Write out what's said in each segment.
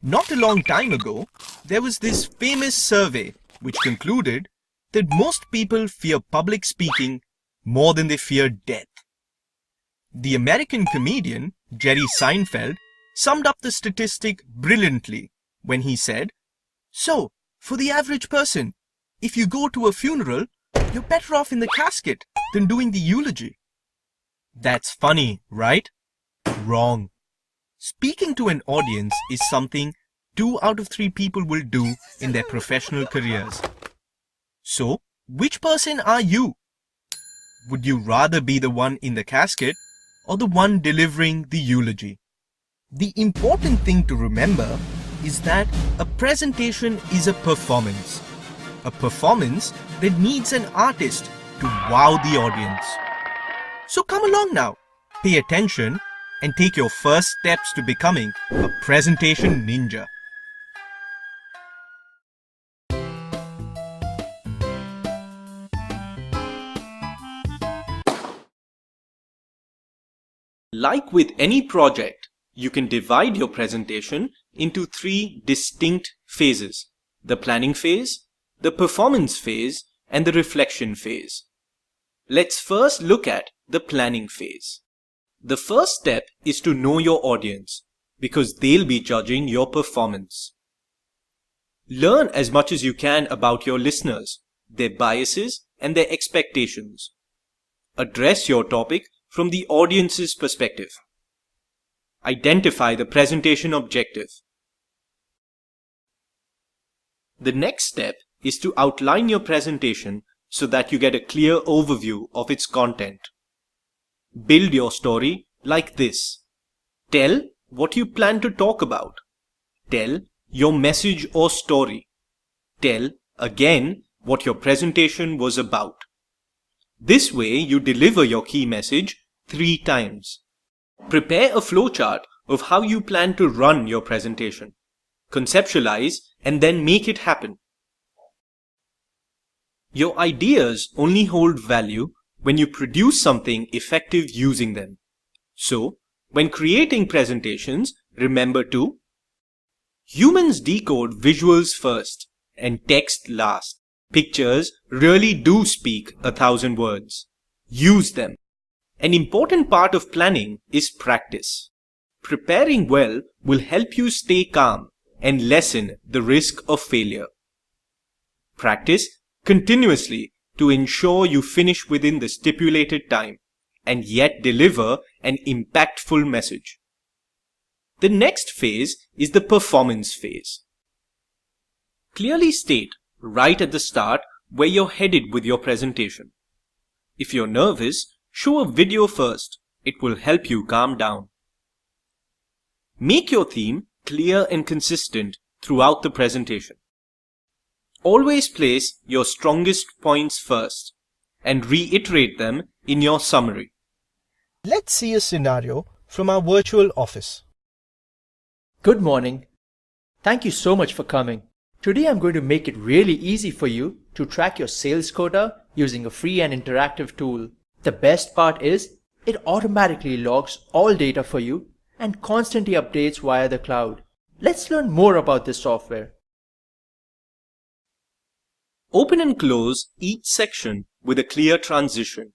Not a long time ago, there was this famous survey which concluded that most people fear public speaking more than they fear death. The American comedian Jerry Seinfeld summed up the statistic brilliantly when he said, "So, for the average person, if you go to a funeral, you're better off in the casket than doing the eulogy." That's funny, right? Wrong. Speaking to an audience is something 2 out of 3 people will do in their professional careers. So, which person are you? Would you rather be the one in the casket or the one delivering the eulogy? The important thing to remember is that a presentation is a performance that needs an artist to wow the audience. So come along now, pay attention, and take your first steps to becoming a presentation ninja. Like with any project, you can divide your presentation into 3 distinct phases: the planning phase, the performance phase, and the reflection phase. Let's first look at the planning phase. The first step is to know your audience, because they'll be judging your performance. Learn as much as you can about your listeners, their biases, and their expectations. Address your topic from the audience's perspective. Identify the presentation objective. The next step is to outline your presentation so that you get a clear overview of its content. Build your story like this. Tell what you plan to talk about. Tell your message or story. Tell again what your presentation was about. This way you deliver your key message 3 times. Prepare a flowchart of how you plan to run your presentation. Conceptualize and then make it happen. Your ideas only hold value when you produce something effective using them. So, when creating presentations, remember to: humans decode visuals first and text last. Pictures really do speak 1,000 words. Use them. An important part of planning is practice. Preparing well will help you stay calm and lessen the risk of failure. Practice continuously to ensure you finish within the stipulated time and yet deliver an impactful message. The next phase is the performance phase. Clearly state right at the start where you're headed with your presentation. If you're nervous, show a video first. It will help you calm down. Make your theme clear and consistent throughout the presentation. Always place your strongest points first and reiterate them in your summary. Let's see a scenario from our virtual office. Good morning. Thank you so much for coming. Today I'm going to make it really easy for you to track your sales quota using a free and interactive tool. The best part is it automatically logs all data for you and constantly updates via the cloud. Let's learn more about this software. Open and close each section with a clear transition.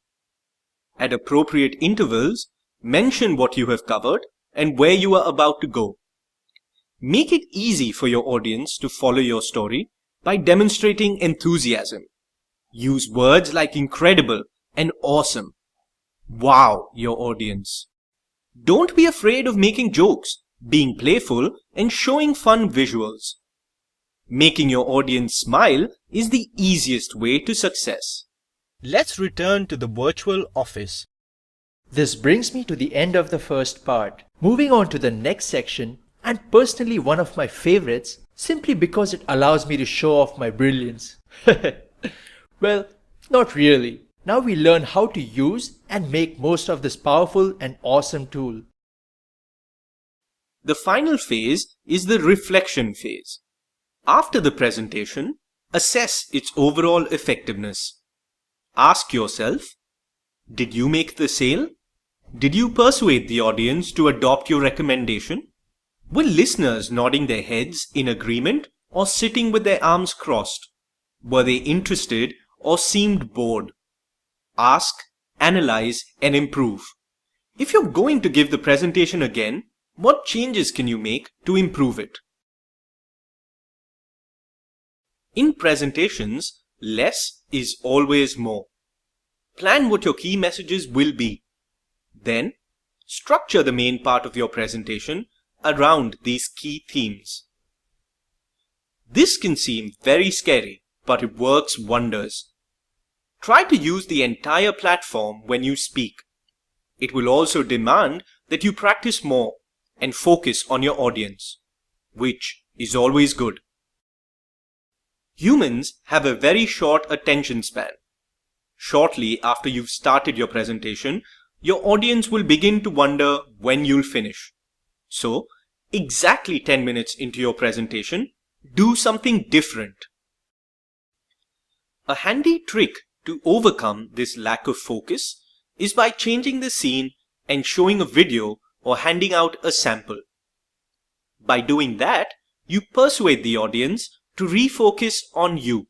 At appropriate intervals, mention what you have covered and where you are about to go. Make it easy for your audience to follow your story by demonstrating enthusiasm. Use words like incredible and awesome. Wow your audience. Don't be afraid of making jokes, being playful, and showing fun visuals. Making your audience smile is the easiest way to success. Let's return to the virtual office. This brings me to the end of the first part. Moving on to the next section, and personally one of my favorites, simply because it allows me to show off my brilliance. Well, not really. Now we learn how to use and make most of this powerful and awesome tool. The final phase is the reflection phase. After the presentation, assess its overall effectiveness. Ask yourself, did you make the sale? Did you persuade the audience to adopt your recommendation? Were listeners nodding their heads in agreement or sitting with their arms crossed? Were they interested or seemed bored? Ask, analyze, and improve. If you're going to give the presentation again, what changes can you make to improve it? In presentations, less is always more. Plan what your key messages will be. Then, structure the main part of your presentation around these key themes. This can seem very scary, but it works wonders. Try to use the entire platform when you speak. It will also demand that you practice more and focus on your audience, which is always good. Humans have a very short attention span. Shortly after you've started your presentation, your audience will begin to wonder when you'll finish. So, exactly 10 minutes into your presentation, do something different. A handy trick to overcome this lack of focus is by changing the scene and showing a video or handing out a sample. By doing that, you persuade the audience to refocus on you.